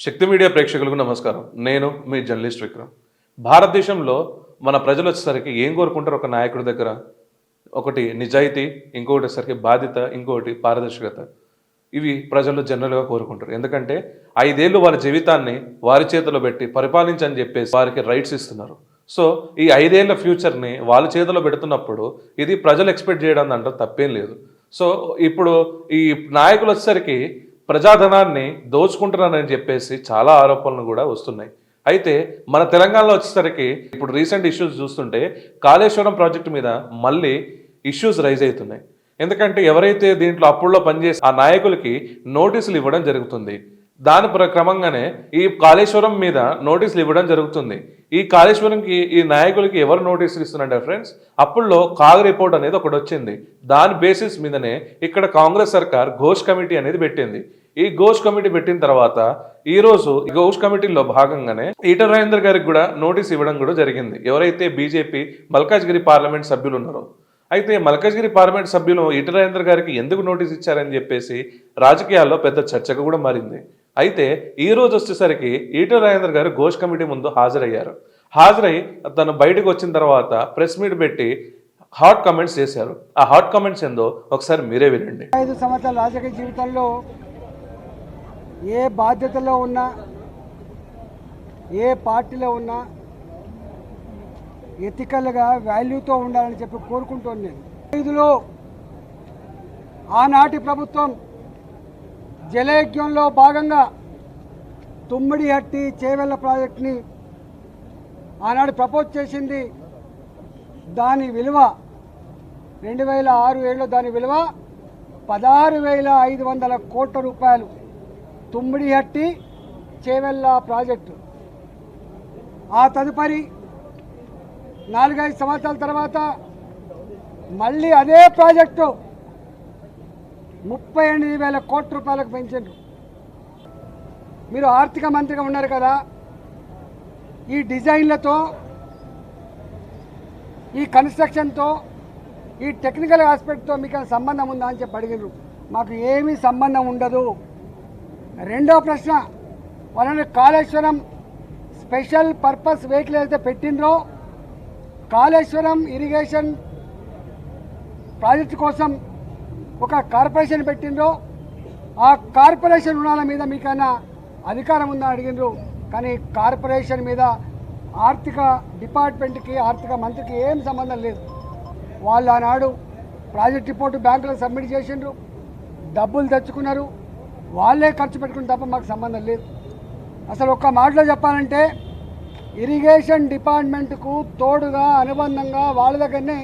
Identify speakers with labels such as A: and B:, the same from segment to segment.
A: శక్తి media ప్రేక్షకులకు నమస్కారం. నేను మీ జర్నలిస్ట్ విక్రమ్. భారతదేశంలో మన ప్రజలు వచ్చేసరికి ఏం కోరుకుంటారు ఒక నాయకుడి దగ్గర? ఒకటి నిజాయితీ, ఇంకొకటి వచ్చేసరికి బాధ్యత, ఇంకొకటి పారదర్శకత. ఇవి ప్రజలు జనరల్‌గా కోరుకుంటారు. ఎందుకంటే 5 ఏళ్ళు వాళ్ళ జీవితాన్ని వారి చేతిలో పెట్టి పరిపాలించని చెప్పేసి వారికి రైట్స్ ఇస్తున్నారు. సో, ఈ 5 ఏళ్ల ఫ్యూచర్‌ని వాళ్ళ చేతిలో పెడుతున్నప్పుడు ఇది ప్రజలు ఎక్స్‌పెక్ట్ చేయడం దాంట్లో తప్పేం లేదు. సో, ఇప్పుడు ఈ నాయకులు వచ్చేసరికి ప్రజాధనాన్ని దోచుకుంటున్నారని చెప్పేసి చాలా ఆరోపణలు కూడా వస్తున్నాయి. అయితే మన తెలంగాణలో వచ్చేసరికి ఇప్పుడు రీసెంట్ ఇష్యూస్ చూస్తుంటే కాళేశ్వరం ప్రాజెక్టు మీద మళ్ళీ ఇష్యూస్ రైజ్ అవుతున్నాయి. ఎందుకంటే ఎవరైతే దీంట్లో అప్పుల్లో పనిచేసి ఆ నాయకులకి నోటీసులు ఇవ్వడం జరుగుతుంది. దాని క్రమంగానే ఈ కాళేశ్వరం మీద నోటీసులు ఇవ్వడం జరుగుతుంది. ఈ కాళేశ్వరంకి ఈ నాయకులకి ఎవరు నోటీసులు ఇస్తున్నారంటే ఫ్రెండ్స్, అప్పుల్లో కాగ్ రిపోర్ట్ అనేది ఒకటి వచ్చింది. దాని బేసిస్ మీదనే ఇక్కడ కాంగ్రెస్ సర్కార్ ఘోష్ కమిటీ అనేది పెట్టింది. ఈ ఘోష్ కమిటీ పెట్టిన తర్వాత ఈ రోజు ఘోష్ కమిటీలో భాగంగానే ఈటల రాజేందర్ గారికి కూడా నోటీస్ ఇవ్వడం కూడా జరిగింది. ఎవరైతే బీజేపీ మల్కాజ్గిరి పార్లమెంట్ సభ్యులు ఉన్నారో, అయితే మల్కాజ్గిరి పార్లమెంట్ సభ్యులు ఈటల రాజేందర్ గారికి ఎందుకు నోటీస్ ఇచ్చారని చెప్పేసి రాజకీయాల్లో పెద్ద చర్చగా కూడా మారింది. అయితే ఈ రోజు వచ్చేసరికి ఈటల రాజేందర్ గారు ఘోష్ కమిటీ ముందు హాజరయ్యారు. హాజరై తను బయటకు వచ్చిన తర్వాత ప్రెస్ మీట్ పెట్టి హాట్ కామెంట్స్ చేశారు. ఆ హాట్ కామెంట్స్ ఏందో ఒకసారి మీరే వినండి.
B: 5 సంవత్సరాల రాజకీయ జీవితంలో ఏ బాధ్యతలో ఉన్నా, ఏ పార్టీలో ఉన్నా ఎథికల్గా వాల్యూతో ఉండాలని చెప్పి కోరుకుంటాను నేను. 5లో ఆనాటి ప్రభుత్వం జలయజ్ఞంలో భాగంగా తుమ్మిడిహట్టి చేవెళ్ల ప్రాజెక్టుని ఆనాడు ప్రపోజ్ చేసింది. దాని విలువ 2006-7లో దాని విలువ 16,500 కోట్ల రూపాయలు. తుమ్మిడిహట్టి చేవెళ్ల ప్రాజెక్టు. ఆ తదుపరి 4-5 సంవత్సరాల తర్వాత మళ్ళీ అదే ప్రాజెక్టు 38,000 కోట్ల రూపాయలకు పెంచారు. మీరు ఆర్థిక మంత్రిగా ఉన్నారు కదా, ఈ డిజైన్లతో, ఈ కన్స్ట్రక్షన్తో, ఈ టెక్నికల్ ఆస్పెక్ట్తో మీకు సంబంధం ఉందా అని చెప్పి అడిగారు. మాకు ఏమీ సంబంధం ఉండదు. రెండో ప్రశ్న, వాళ్ళని కాళేశ్వరం స్పెషల్ పర్పస్ వెహికల్ అయితే పెట్టిండ్రో, కాళేశ్వరం ఇరిగేషన్ ప్రాజెక్టు కోసం ఒక కార్పొరేషన్ పెట్టిండ్రో, ఆ కార్పొరేషన్ రుణాల మీద మీకైనా అధికారం ఉందా అడిగినరు. కానీ కార్పొరేషన్ మీద ఆర్థిక డిపార్ట్మెంట్కి, ఆర్థిక మంత్రికి ఏం సంబంధం లేదు. వాళ్ళు ఆనాడు ప్రాజెక్ట్ రిపోర్టు బ్యాంకులో సబ్మిట్ చేసిండ్రు, డబ్బులు తెచ్చుకున్నారు, వాళ్ళే ఖర్చు పెట్టుకుని తప్ప మాకు సంబంధం లేదు. అసలు ఒక్క మాటలో చెప్పాలంటే ఇరిగేషన్ డిపార్ట్మెంట్కు తోడుగా అనుబంధంగా వాళ్ళ దగ్గరనే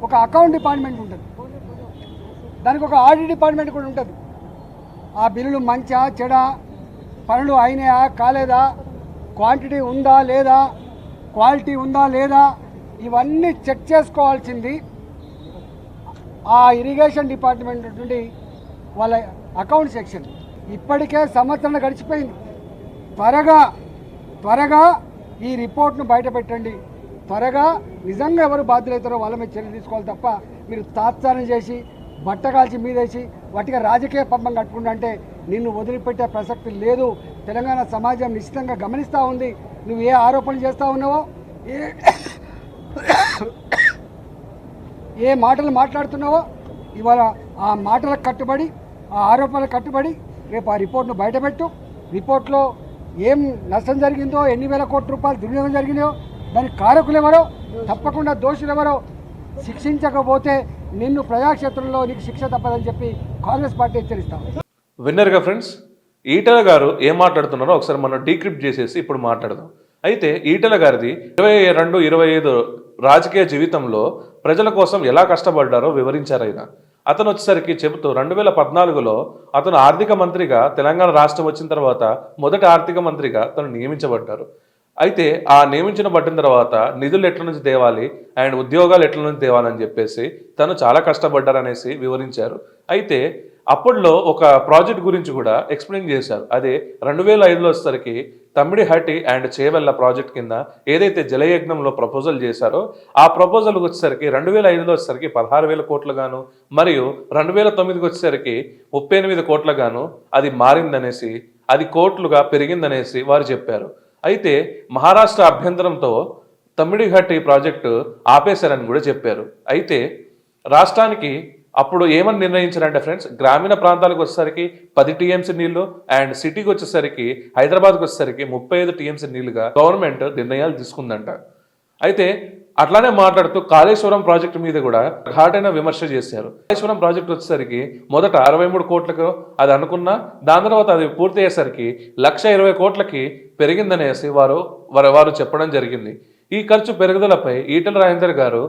B: ఒక అకౌంట్ డిపార్ట్మెంట్ ఉంటుంది, దానికి ఒక ఆడిట్ డిపార్ట్మెంట్ కూడా ఉంటుంది. ఆ బిల్లులు మంచా చెడా, పనులు అయినాయా కాలేదా, క్వాంటిటీ ఉందా లేదా, క్వాలిటీ ఉందా లేదా, ఇవన్నీ చెక్ చేసుకోవాల్సింది ఆ ఇరిగేషన్ డిపార్ట్మెంట్ నుండి వాళ్ళ అకౌంట్ సెక్షన్. ఇప్పటికే సంవత్సరం గడిచిపోయింది. త్వరగా ఈ రిపోర్ట్ను బయట పెట్టండి. త్వరగా నిజంగా ఎవరు బాధ్యులవుతారో వాళ్ళ మీద చర్య తీసుకోవాలి తప్ప మీరు తాత్సారం చేసి బట్టకాల్చి మీదేసి వాటిగా రాజకీయ పబ్బం కట్టుకుంటా అంటే నిన్ను వదిలిపెట్టే ప్రసక్తి లేదు. తెలంగాణ సమాజం నిశ్చితంగా గమనిస్తూ ఉంది. నువ్వు ఏ ఆరోపణలు చేస్తూ ఉన్నావో, ఏ మాటలు మాట్లాడుతున్నావో, ఇవాళ ఆ మాటలకు కట్టుబడి, ఆ ఆరోపణలకు కట్టుబడి రేపు ఆ రిపోర్ట్ను బయటపెట్టు. రిపోర్ట్లో ఏం నష్టం జరిగిందో, ఎన్ని వేల కోట్ల రూపాయలు దుర్వినియోగం జరిగిందో, దానికి కారకులు ఎవరో, తప్పకుండా దోషులు ఎవరో శిక్షించకపోతే నిన్ను ప్రజాక్షేత్రంలో నీకు శిక్ష తప్పదని చెప్పి కాంగ్రెస్ పార్టీ హెచ్చరిస్తాం.
A: విన్నర్గా ఫ్రెండ్స్, ఈటల గారు ఏం మాట్లాడుతున్నారో ఒకసారి మనం డీక్రిప్ట్ చేసేసి ఇప్పుడు మాట్లాడదాం. అయితే ఈటల గారిది 22-25 రాజకీయ జీవితంలో ప్రజల కోసం ఎలా కష్టపడ్డారో వివరించారు ఆయన. అతను వచ్చేసరికి చెబుతూ 2014లో అతను ఆర్థిక మంత్రిగా, తెలంగాణ రాష్ట్రం వచ్చిన తర్వాత మొదటి ఆర్థిక మంత్రిగా తను నియమించబడ్డారు. అయితే ఆ నియమించబడిన తర్వాత నిధులు ఎట్ల నుంచి తేవాలి అండ్ ఉద్యోగాలు ఎట్ల నుంచి తేవాలని చెప్పేసి తను చాలా కష్టపడ్డారనేసి వివరించారు. అయితే అప్పట్లో ఒక ప్రాజెక్ట్ గురించి కూడా ఎక్స్ప్లెయిన్ చేశారు. అదే 2005లో వచ్చేసరికి తమ్మిడిహట్టి అండ్ చేవెళ్ల ప్రాజెక్ట్ కింద ఏదైతే జలయజ్ఞంలో ప్రపోజల్ చేశారో ఆ ప్రపోజల్కి వచ్చేసరికి 2005లో వచ్చేసరికి 16,000 కోట్లు గాను, మరియు 2009కి వచ్చేసరికి 38 కోట్ల గాను అది మారిందనేసి అది కోట్లుగా పెరిగిందనేసి వారు చెప్పారు. అయితే మహారాష్ట్ర అభ్యంతరంతో తమ్మిడిఘట్టి ప్రాజెక్టు ఆపేశారని కూడా చెప్పారు. అయితే రాష్ట్రానికి అప్పుడు ఏమని నిర్ణయించారంటే ఫ్రెండ్స్, గ్రామీణ ప్రాంతాలకు వచ్చేసరికి 10 టీఎంసీ నీళ్లు అండ్ సిటీకి వచ్చేసరికి హైదరాబాద్కి వచ్చేసరికి 35 టీఎంసీ నీళ్లుగా గవర్నమెంట్ నిర్ణయాలు తీసుకుందంట. అయితే అట్లానే మాట్లాడుతూ కాళేశ్వరం ప్రాజెక్టు మీద కూడా ఘాటైన విమర్శ చేశారు. కాళేశ్వరం ప్రాజెక్టు వచ్చేసరికి మొదట 63 కోట్లకు అది అనుకున్నా, దాని తర్వాత అది పూర్తి అయ్యేసరికి 1,20 కోట్లకి పెరిగిందనేసి వారు చెప్పడం జరిగింది. ఈ ఖర్చు పెరుగుదలపై ఈటెల రాజేందర్ గారు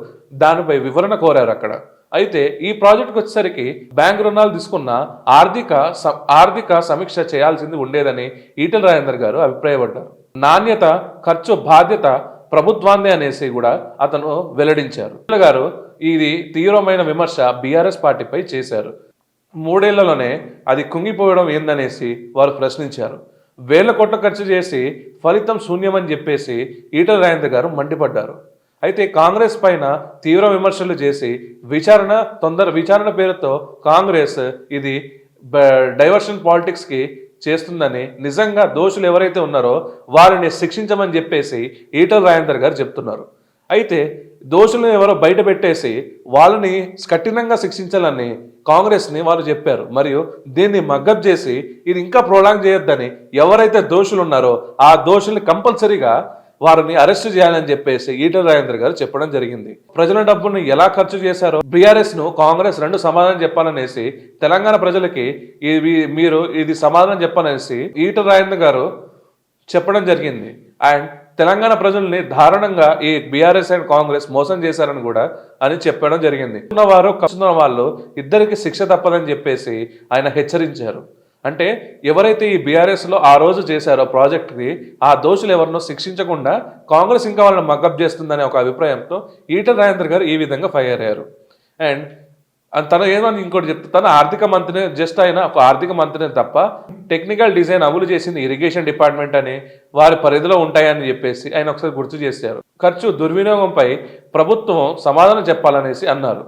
A: దానిపై వివరణ కోరారు అక్కడ. అయితే ఈ ప్రాజెక్టుకు వచ్చేసరికి బ్యాంకు రుణాలు తీసుకున్న ఆర్థిక సమీక్ష చేయాల్సింది ఉండేదని ఈటెల రాజేందర్ గారు అభిప్రాయపడ్డారు. నాణ్యత, ఖర్చు బాధ్యత ప్రభుత్వాన్నే అనేసి కూడా అతను వెల్లడించారు. ఈటెల గారు ఇది తీవ్రమైన విమర్శ బీఆర్ఎస్ పార్టీపై చేశారు. 3 ఏళ్లలోనే అది కుంగిపోవడం ఏందనేసి వారు ప్రశ్నించారు. వేల కోట్ల ఖర్చు చేసి ఫలితం శూన్యమని చెప్పేసి ఈటెల రాజేందర్ గారు మండిపడ్డారు. అయితే కాంగ్రెస్ పైన తీవ్ర విమర్శలు చేసి విచారణ పేరుతో కాంగ్రెస్ ఇది డైవర్షన్ పాలిటిక్స్కి చేస్తుందని, నిజంగా దోషులు ఎవరైతే ఉన్నారో వారిని శిక్షించమని చెప్పేసి ఈటెల రాజేందర్ గారు చెప్తున్నారు. అయితే దోషులను ఎవరో బయట పెట్టేసి వాళ్ళని కఠినంగా శిక్షించాలని కాంగ్రెస్ని వారు చెప్పారు. మరియు దీన్ని మగ్గప్ చేసి ఇది ఇంకా ప్రొలాంగ్ చేయొద్దని ఎవరైతే దోషులు ఉన్నారో ఆ దోషుల్ని కంపల్సరీగా వారిని అరెస్ట్ చేయాలని చెప్పేసి ఈటెల రాజేందర్ గారు చెప్పడం జరిగింది. ప్రజల డబ్బును ఎలా ఖర్చు చేశారో బీఆర్ఎస్ ను కాంగ్రెస్ 2 సమాధానం చెప్పాలనేసి తెలంగాణ ప్రజలకి మీరు ఇది సమాధానం చెప్పాలనేసి ఈటెల రాజేందర్ గారు చెప్పడం జరిగింది. అండ్ తెలంగాణ ప్రజల్ని దారుణంగా ఈ బీఆర్ఎస్ అండ్ కాంగ్రెస్ మోసం చేశారని కూడా అని చెప్పడం జరిగింది. ఉన్నవారు కస్తున్న వాళ్ళు ఇద్దరికి శిక్ష తప్పదని చెప్పేసి ఆయన హెచ్చరించారు. అంటే ఎవరైతే ఈ బీఆర్ఎస్లో ఆ రోజు చేశారో ప్రాజెక్ట్కి ఆ దోషులు ఎవరినో శిక్షించకుండా కాంగ్రెస్ ఇంకా వాళ్ళని మగ్గప్ చేస్తుందనే ఒక అభిప్రాయంతో ఈటెల రాజేందర్ గారు ఈ విధంగా ఫైర్ అయ్యారు. అండ్ తను ఏదో ఇంకోటి చెప్తే తన ఆర్థిక మంత్రిని జస్ట్ ఆయన ఒక ఆర్థిక మంత్రిని తప్ప టెక్నికల్ డిజైన్ అమలు చేసింది ఇరిగేషన్ డిపార్ట్మెంట్ అని వారి పరిధిలో ఉంటాయని చెప్పేసి ఆయన ఒకసారి గుర్తు చేశారు. ఖర్చు దుర్వినియోగంపై ప్రభుత్వం సమాధానం చెప్పాలనేసి అన్నారు.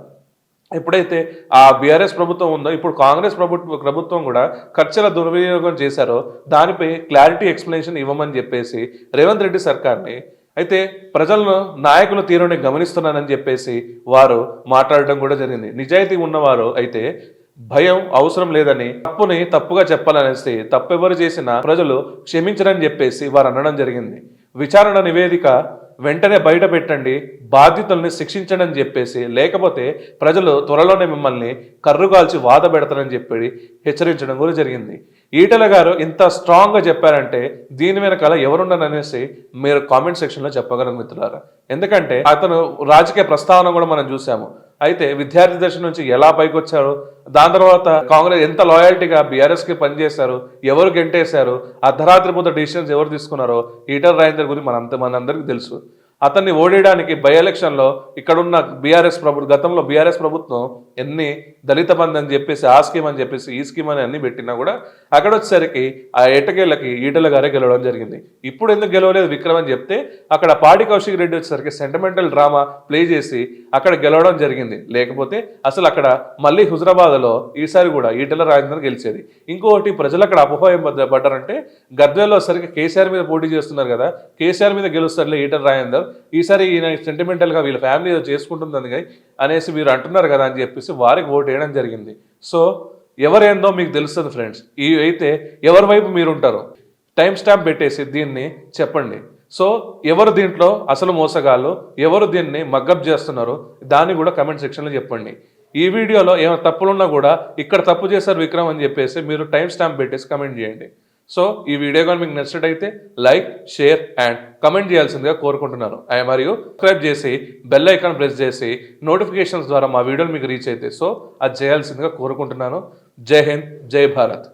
A: ఎప్పుడైతే ఆ బీఆర్ఎస్ ప్రభుత్వం ఉందో ఇప్పుడు కాంగ్రెస్ ప్రభుత్వం కూడా ఖర్చుల దుర్వినియోగం చేశారో దానిపై క్లారిటీ ఎక్స్ప్లెనేషన్ ఇవ్వమని చెప్పేసి రేవంత్ రెడ్డి సర్కార్ని, అయితే ప్రజలను నాయకుల తీరుని గమనిస్తున్నానని చెప్పేసి వారు మాట్లాడడం కూడా జరిగింది. నిజాయితీ ఉన్నవారు అయితే భయం అవసరం లేదని, తప్పుని తప్పుగా చెప్పాలనేసి, తప్పెవరు చేసినా ప్రజలు క్షమించరని చెప్పేసి వారు అనడం జరిగింది. విచారణ నివేదిక వెంటనే బయట పెట్టండి, బాధితుల్ని శిక్షించండి అని చెప్పేసి, లేకపోతే ప్రజలు త్వరలోనే మిమ్మల్ని కర్రుగాల్చి వాద పెడతారని చెప్పి హెచ్చరించడం కూడా జరిగింది. ఈటెల గారు ఇంత స్ట్రాంగ్గా చెప్పారంటే దీని వెనకాల ఎవరున్నారనేసి మీరు కామెంట్ సెక్షన్లో చెప్పగలరు మిత్రులారా. ఎందుకంటే అతను రాజకీయ ప్రస్తావన కూడా మనం చూసాము. అయితే విద్యార్థి దశ నుంచి ఎలా పైకి వచ్చారు, దాని తర్వాత కాంగ్రెస్ ఎంత లాయల్టీగా బీఆర్ఎస్కి పనిచేశారు, ఎవరు గెంటేశారు, అర్ధరాత్రి పూట డిసిషన్స్ ఎవరు తీసుకున్నారో ఈటెల రాజేందర్ గురించి మనందరికీ తెలుసు. అతన్ని ఓడేయడానికి బై ఎలక్షన్లో ఇక్కడున్న గతంలో బీఆర్ఎస్ ప్రభుత్వం ఎన్ని దళిత బంధు అని చెప్పేసి ఆ స్కీమ్ అని చెప్పేసి ఈ స్కీమ్ అని అన్ని పెట్టినా కూడా అక్కడ వచ్చేసరికి ఆ ఎటకేళ్ళకి ఈటెల గారే గెలవడం జరిగింది. ఇప్పుడు ఎందుకు గెలవలేదు విక్రమ్ అని చెప్తే అక్కడ పాడి కౌశిక్ రెడ్డి వచ్చేసరికి సెంటిమెంటల్ డ్రామా ప్లే చేసి అక్కడ గెలవడం జరిగింది. లేకపోతే అసలు అక్కడ మళ్ళీ హుజరాబాద్లో ఈసారి కూడా ఈటెల రాజేందర్ గెలిచేది. ఇంకొకటి ప్రజలు అక్కడ అపోహయం పడ్డారంటే గద్వేల్లో వచ్చేసరికి కేసీఆర్ మీద పోటీ చేస్తున్నారు కదా, కేసీఆర్ మీద గెలుస్తారులే ఈటెల రాజేందర్, ఈసారి ఈయన సెంటిమెంటల్గా వీళ్ళ ఫ్యామిలీ చేసుకుంటుంది అనేసి మీరు అంటున్నారు కదా అని చెప్పేసి వారికి ఓటు వేయడం జరిగింది. సో ఎవరేందో మీకు తెలుస్తుంది ఫ్రెండ్స్. అయితే ఎవరి వైపు మీరు ఉంటారో టైం స్టాంప్ పెట్టేసి దీన్ని చెప్పండి. సో ఎవరు దీంట్లో అసలు మోసగాళ్ళు, ఎవరు దీన్ని మగ్గప్ చేస్తున్నారో దాన్ని కూడా కమెంట్ సెక్షన్లో చెప్పండి. ఈ వీడియోలో ఏమైనా తప్పులున్నా కూడా ఇక్కడ తప్పు చేశారు విక్రమ్ అని చెప్పేసి మీరు టైం స్టాంప్ పెట్టేసి కమెంట్ చేయండి. సో ఈ వీడియో కానీ మీకు నచ్చినట్టయితే లైక్, షేర్ అండ్ కమెంట్ చేయాల్సిందిగా కోరుకుంటున్నాను. మరియు సబ్స్క్రైబ్ చేసి బెల్ ఐకాన్ ప్రెస్ చేసి నోటిఫికేషన్స్ ద్వారా మా వీడియోలు మీకు రీచ్ అయితే సో అది చేయాల్సిందిగా కోరుకుంటున్నాను. జై హింద్, జై భారత్.